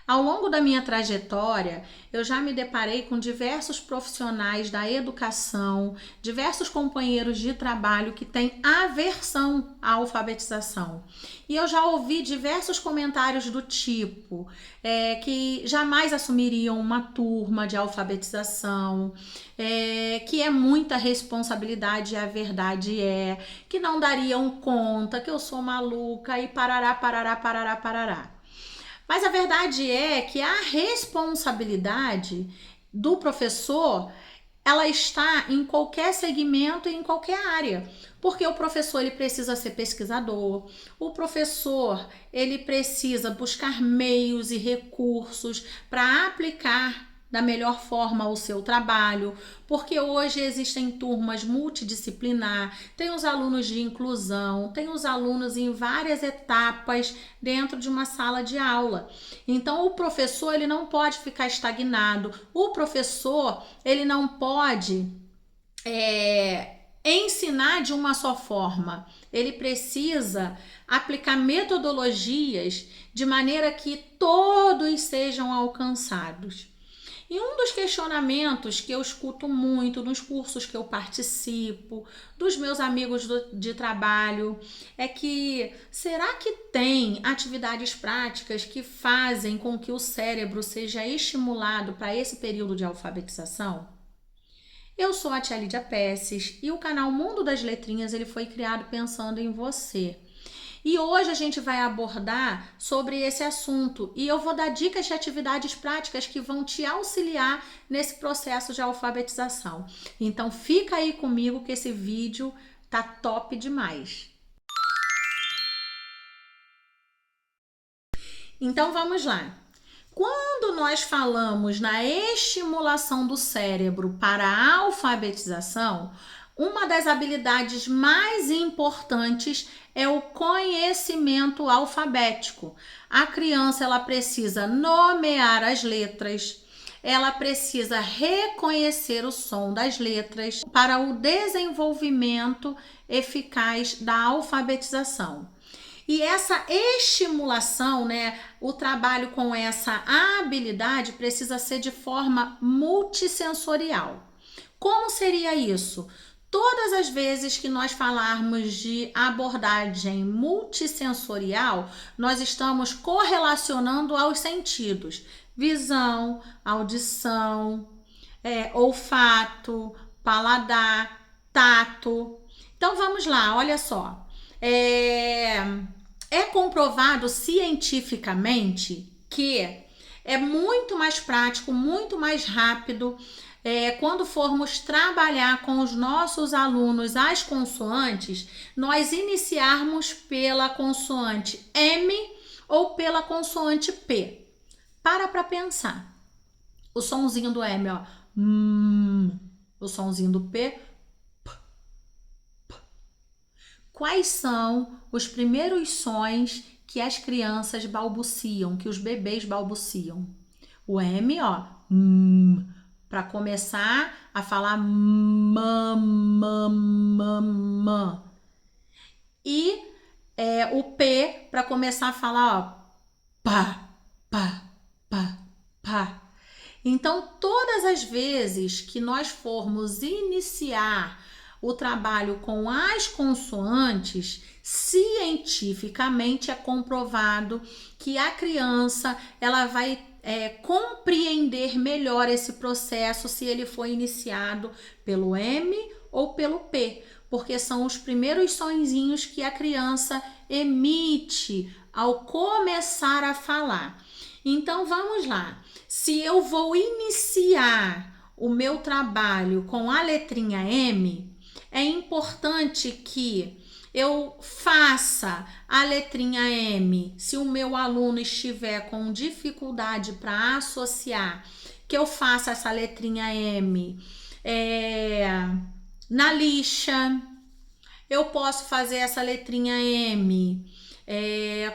Ao longo da minha trajetória, eu já me deparei com diversos profissionais da educação, diversos companheiros de trabalho que têm aversão à alfabetização. E eu já ouvi diversos comentários do tipo que jamais assumiriam uma turma de alfabetização, que é muita responsabilidade, a verdade é, que não dariam conta, que eu sou maluca e parará, parará, parará, parará. Mas a verdade é que a responsabilidade do professor, ela está em qualquer segmento e em qualquer área. Porque o professor ele precisa ser pesquisador, o professor ele precisa buscar meios e recursos para aplicar da melhor forma o seu trabalho, porque hoje existem turmas multidisciplinar, tem os alunos de inclusão, tem os alunos em várias etapas dentro de uma sala de aula. Então o professor ele não pode ficar estagnado, o professor ele não pode ensinar de uma só forma. Ele precisa aplicar metodologias de maneira que todos sejam alcançados. E um dos questionamentos que eu escuto muito nos cursos que eu participo, dos meus amigos de trabalho, é que será que tem atividades práticas que fazem com que o cérebro seja estimulado para esse período de alfabetização? Eu sou a Tia Lídia Pesses e o canal Mundo das Letrinhas ele foi criado pensando em você. E hoje a gente vai abordar sobre esse assunto e eu vou dar dicas de atividades práticas que vão te auxiliar nesse processo de alfabetização. Então fica aí comigo que esse vídeo tá top demais. Então vamos lá. Quando nós falamos na estimulação do cérebro para a alfabetização, uma das habilidades mais importantes é o conhecimento alfabético. A criança ela precisa nomear as letras, ela precisa reconhecer o som das letras para o desenvolvimento eficaz da alfabetização. E essa estimulação, né, o trabalho com essa habilidade precisa ser de forma multissensorial. Como seria isso? Todas as vezes que nós falarmos de abordagem multissensorial, nós estamos correlacionando aos sentidos: visão, audição, olfato, paladar, tato. Então vamos lá, olha só. É comprovado cientificamente que é muito mais prático, muito mais rápido quando formos trabalhar com os nossos alunos as consoantes, nós iniciarmos pela consoante M ou pela consoante P. Para pensar. O sonzinho do M, ó. O sonzinho do P. Quais são os primeiros sons que as crianças balbuciam, que os bebês balbuciam? O M, ó, para começar a falar mamã. E o P para começar a falar, ó, pá. Então, todas as vezes que nós formos iniciar o trabalho com as consoantes, cientificamente é comprovado que a criança ela vai compreender melhor esse processo se ele for iniciado pelo M ou pelo P, porque são os primeiros sonzinhos que a criança emite ao começar a falar. Então vamos lá. Se eu vou iniciar o meu trabalho com a letrinha M, é importante que eu faça a letrinha M. Se o meu aluno estiver com dificuldade para associar, que eu faça essa letrinha M na lixa. Eu posso fazer essa letrinha M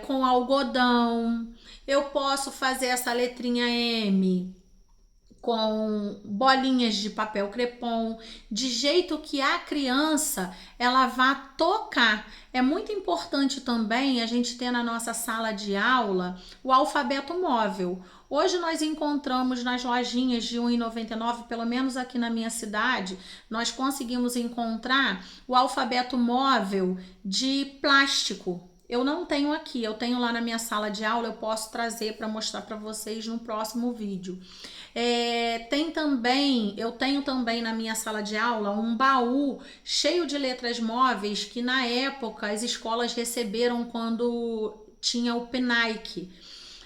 com algodão. Eu posso fazer essa letrinha M com bolinhas de papel crepom, de jeito que a criança ela vá tocar. É muito importante também a gente ter na nossa sala de aula o alfabeto móvel. Hoje nós encontramos nas lojinhas de R$ 1,99, pelo menos aqui na minha cidade, nós conseguimos encontrar o alfabeto móvel de plástico. Eu não tenho aqui, eu tenho lá na minha sala de aula, eu posso trazer para mostrar para vocês no próximo vídeo. Eu tenho também na minha sala de aula um baú cheio de letras móveis que na época as escolas receberam quando tinha o PNAEC.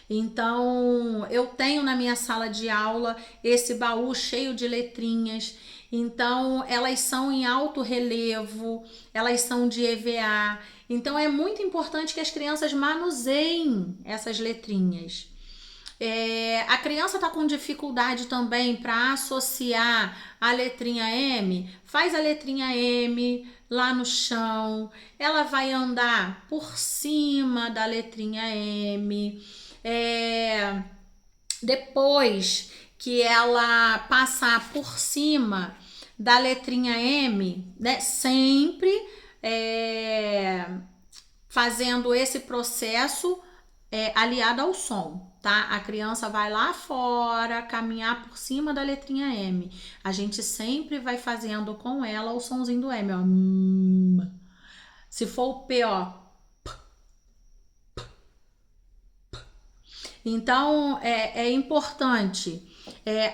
Então, eu tenho na minha sala de aula esse baú cheio de letrinhas. Então, elas são em alto relevo, elas são de EVA. Então, é muito importante que as crianças manuseiem essas letrinhas. A criança está com dificuldade também para associar a letrinha M, faz a letrinha M lá no chão, ela vai andar por cima da letrinha M. Depois que ela passar por cima da letrinha M, né, sempre fazendo esse processo aliado ao som, tá? A criança vai lá fora caminhar por cima da letrinha M. A gente sempre vai fazendo com ela o sonzinho do M, ó. Se for o P, ó. Então, é importante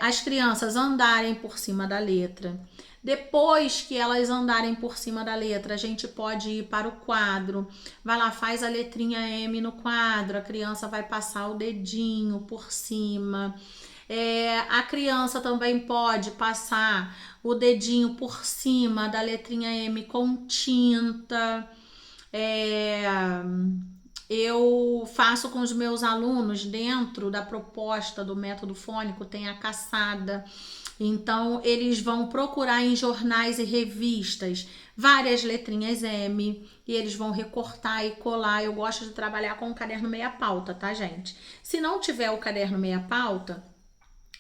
as crianças andarem por cima da letra. Depois que elas andarem por cima da letra, a gente pode ir para o quadro. Vai lá, faz a letrinha M no quadro, a criança vai passar o dedinho por cima. A criança também pode passar o dedinho por cima da letrinha M com tinta. Eu faço com os meus alunos, dentro da proposta do método fônico, tem a caçada. Então, eles vão procurar em jornais e revistas várias letrinhas M e eles vão recortar e colar. Eu gosto de trabalhar com o caderno meia pauta, tá, gente? Se não tiver o caderno meia pauta,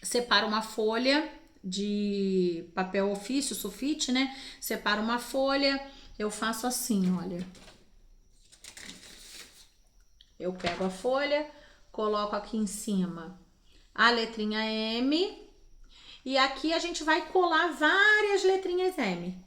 separa uma folha de papel ofício, sulfite, né? Separa uma folha, eu faço assim, olha. Eu pego a folha, coloco aqui em cima a letrinha M e aqui a gente vai colar várias letrinhas M.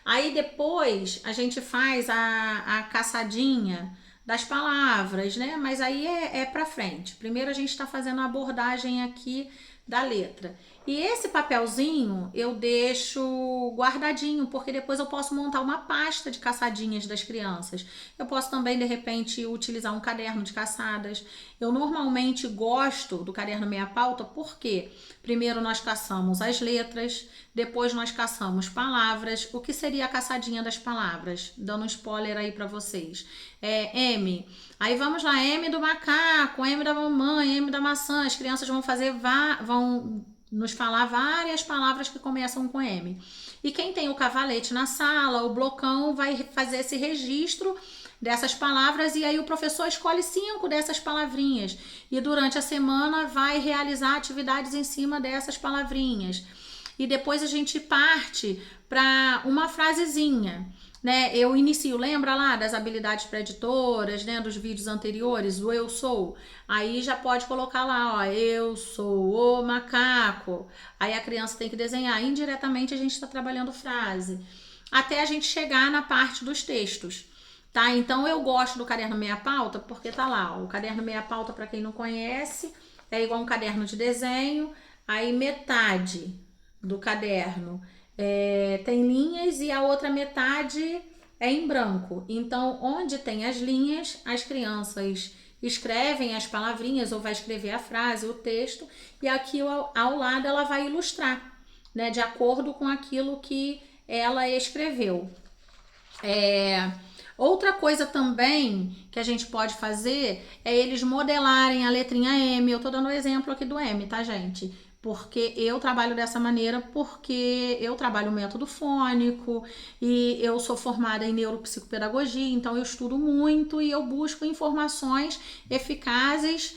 Aí depois a gente faz a caçadinha das palavras, né? Mas aí é pra frente. Primeiro a gente tá fazendo a abordagem aqui da letra. E esse papelzinho eu deixo guardadinho, porque depois eu posso montar uma pasta de caçadinhas das crianças. Eu posso também, de repente, utilizar um caderno de caçadas. Eu normalmente gosto do caderno meia pauta porque primeiro nós caçamos as letras, depois nós caçamos palavras. O que seria a caçadinha das palavras? Dando um spoiler aí para vocês. M. Aí vamos lá, M do macaco, M da mamãe, M da maçã. As crianças vão nos falar várias palavras que começam com M. E quem tem o cavalete na sala, o blocão, vai fazer esse registro dessas palavras e aí o professor escolhe 5 dessas palavrinhas e durante a semana vai realizar atividades em cima dessas palavrinhas. E depois a gente parte para uma frasezinha, né? Eu inicio, lembra lá das habilidades preditoras, né, dos vídeos anteriores, o eu sou. Aí já pode colocar lá, ó, eu sou o macaco. Aí a criança tem que desenhar. Indiretamente a gente está trabalhando frase. Até a gente chegar na parte dos textos, tá? Então eu gosto do caderno meia pauta porque tá lá, ó, o caderno meia pauta, para quem não conhece, é igual um caderno de desenho. Aí metade do caderno tem linhas e a outra metade é em branco. Então, onde tem as linhas, as crianças escrevem as palavrinhas ou vai escrever a frase, o texto, e aqui ao lado ela vai ilustrar, né, de acordo com aquilo que ela escreveu. Outra coisa também que a gente pode fazer é eles modelarem a letrinha M. Eu tô dando o exemplo aqui do M, tá, gente? Porque eu trabalho dessa maneira, porque eu trabalho o método fônico e eu sou formada em neuropsicopedagogia, então eu estudo muito e eu busco informações eficazes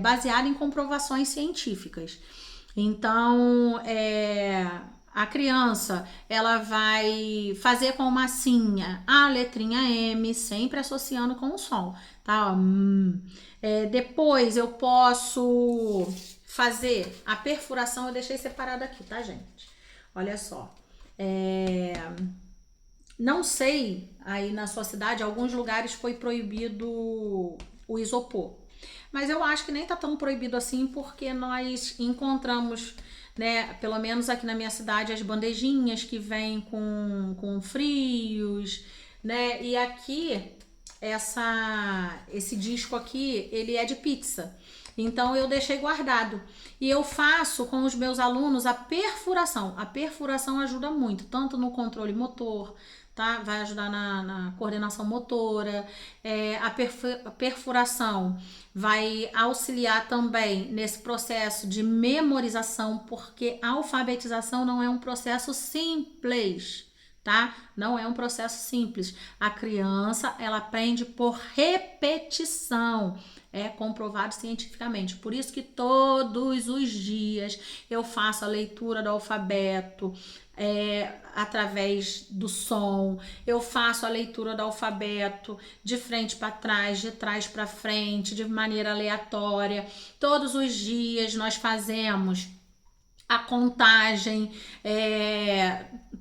baseada em comprovações científicas. Então, a criança, ela vai fazer com massinha a letrinha M, sempre associando com o som, tá? Depois eu posso fazer a perfuração, eu deixei separado aqui, tá, gente? Olha só. Não sei, aí na sua cidade, alguns lugares foi proibido o isopor. Mas eu acho que nem tá tão proibido assim, porque nós encontramos, né, pelo menos aqui na minha cidade, as bandejinhas que vêm com frios, né? E aqui, esse disco aqui, ele é de pizza. Então eu deixei guardado. E eu faço com os meus alunos a perfuração. A perfuração ajuda muito, tanto no controle motor, tá? Vai ajudar na coordenação motora. A perfuração vai auxiliar também nesse processo de memorização, porque a alfabetização não é um processo simples, tá? Não é um processo simples. A criança, ela aprende por repetição. É comprovado cientificamente. Por isso que todos os dias eu faço a leitura do alfabeto, através do som. Eu faço a leitura do alfabeto de frente para trás, de trás para frente, de maneira aleatória. Todos os dias nós fazemos a contagem,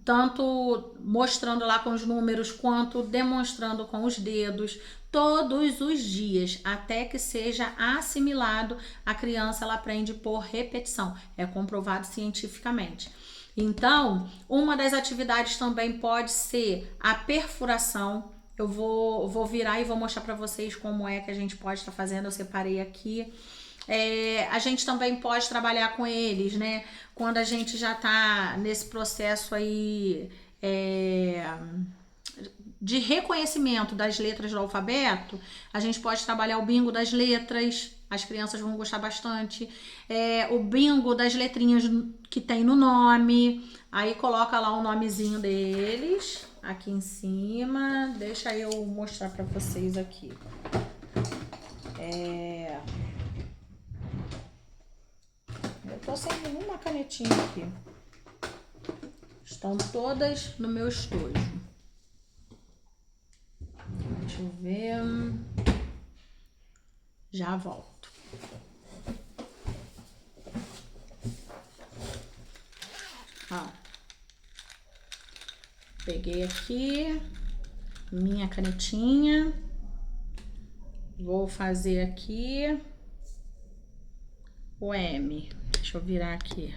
tanto mostrando lá com os números quanto demonstrando com os dedos, todos os dias, até que seja assimilado. A criança, ela aprende por repetição, é comprovado cientificamente. Então, uma das atividades também pode ser a perfuração. Eu vou virar e vou mostrar para vocês como é que a gente pode estar fazendo. Eu separei aqui. A gente também pode trabalhar com eles, né? Quando a gente já tá nesse processo aí de reconhecimento das letras do alfabeto, a gente pode trabalhar o bingo das letras. As crianças vão gostar bastante. O bingo das letrinhas que tem no nome. Aí coloca lá o nomezinho deles aqui em cima. Deixa eu mostrar para vocês aqui. Eu tô sem nenhuma canetinha aqui. Estão todas no meu estojo. Deixa eu ver. Já volto. Ó. Peguei aqui minha canetinha. Vou fazer aqui o M. Deixa eu virar aqui.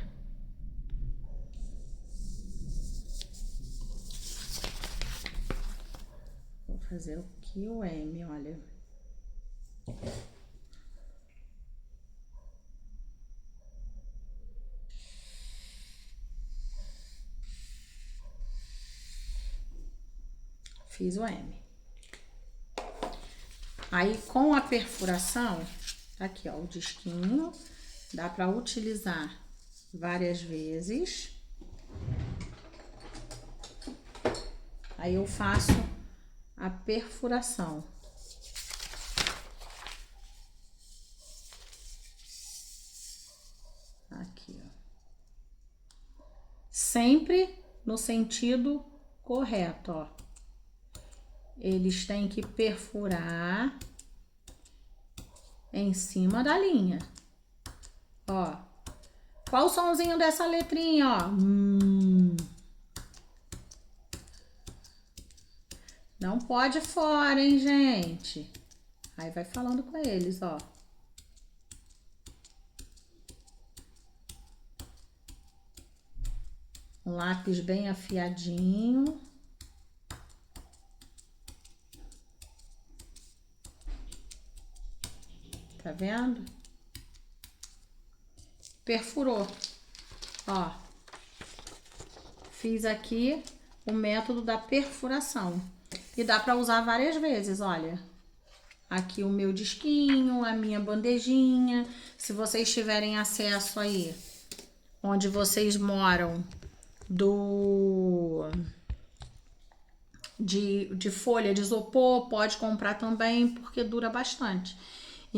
Vou fazer aqui o M, olha. Fiz o M. Aí, com a perfuração, aqui, ó, o disquinho, dá para utilizar várias vezes. Aí eu faço a perfuração. Aqui, ó. Sempre no sentido correto, ó. Eles têm que perfurar em cima da linha. Ó. Qual o sonzinho dessa letrinha, ó? Não pode fora, hein, gente? Aí vai falando com eles, ó. Um lápis bem afiadinho. Tá vendo? Perfurou. Ó. Fiz aqui o método da perfuração. E dá para usar várias vezes, olha. Aqui o meu disquinho, a minha bandejinha. Se vocês tiverem acesso aí, onde vocês moram, de folha de isopor, pode comprar também, porque dura bastante.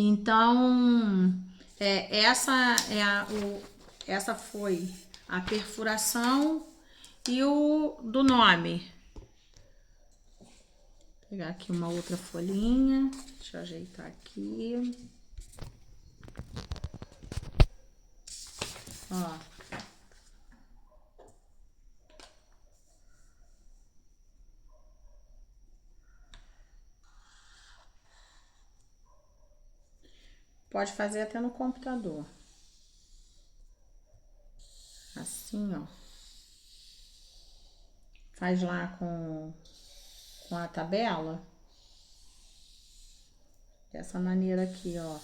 Então, essa foi a perfuração e o do nome. Vou pegar aqui uma outra folhinha, deixa eu ajeitar aqui. Ó. Pode fazer até no computador. Assim, ó. Faz lá com a tabela. Dessa maneira aqui, ó.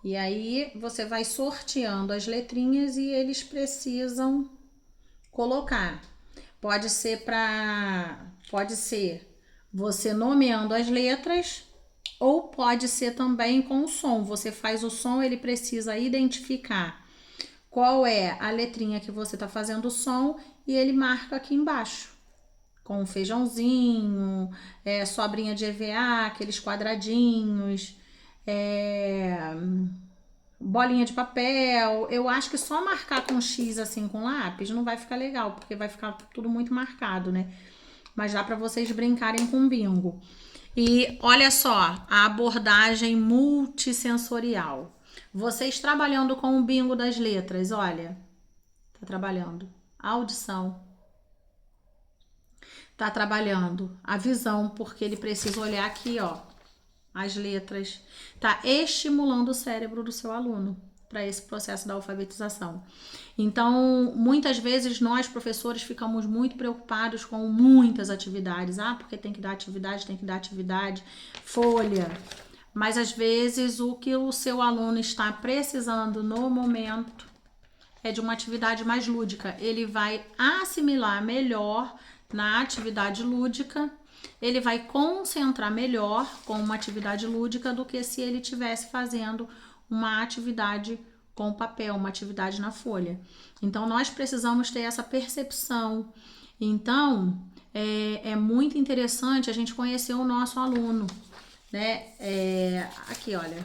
E aí você vai sorteando as letrinhas e eles precisam colocar. Pode ser você nomeando as letras ou pode ser também com o som. Você faz o som, ele precisa identificar qual é a letrinha que você está fazendo o som e ele marca aqui embaixo. Com um feijãozinho, sobrinha de EVA, aqueles quadradinhos, bolinha de papel. Eu acho que só marcar com X assim com lápis não vai ficar legal, porque vai ficar tudo muito marcado, né? Mas dá para vocês brincarem com bingo. E olha só, a abordagem multissensorial. Vocês trabalhando com o bingo das letras, olha, tá trabalhando a audição, tá trabalhando a visão, porque ele precisa olhar aqui, ó, as letras, tá estimulando o cérebro do seu aluno para esse processo da alfabetização. Então, muitas vezes nós, professores, ficamos muito preocupados com muitas atividades. Porque tem que dar atividade, folha. Mas às vezes o que o seu aluno está precisando no momento é de uma atividade mais lúdica. Ele vai assimilar melhor na atividade lúdica, ele vai concentrar melhor com uma atividade lúdica do que se ele estivesse fazendo uma atividade com papel, uma atividade na folha. Então, nós precisamos ter essa percepção. Então, é muito interessante a gente conhecer o nosso aluno, né? Aqui, olha.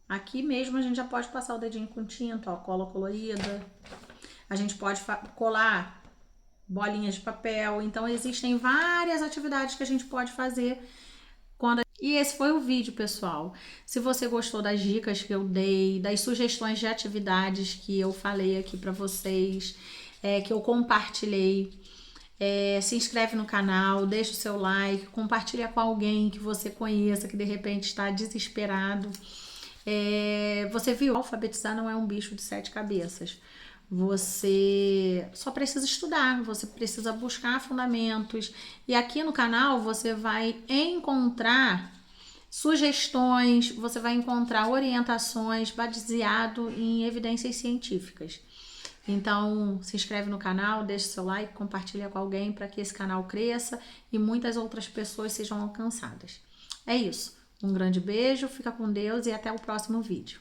Aqui mesmo a gente já pode passar o dedinho com tinta, ó, cola colorida. A gente pode colar bolinhas de papel. Então, existem várias atividades que a gente pode fazer E esse foi o vídeo, pessoal. Se você gostou das dicas que eu dei, das sugestões de atividades que eu falei aqui para vocês, que eu compartilhei, se inscreve no canal, deixa o seu like, compartilha com alguém que você conheça, que de repente está desesperado. Você viu? Alfabetizar não é um bicho de 7 cabeças. Você só precisa estudar, você precisa buscar fundamentos. E aqui no canal você vai encontrar sugestões, você vai encontrar orientações baseado em evidências científicas. Então, se inscreve no canal, deixa seu like, compartilha com alguém para que esse canal cresça e muitas outras pessoas sejam alcançadas. É isso. Um grande beijo, fica com Deus e até o próximo vídeo.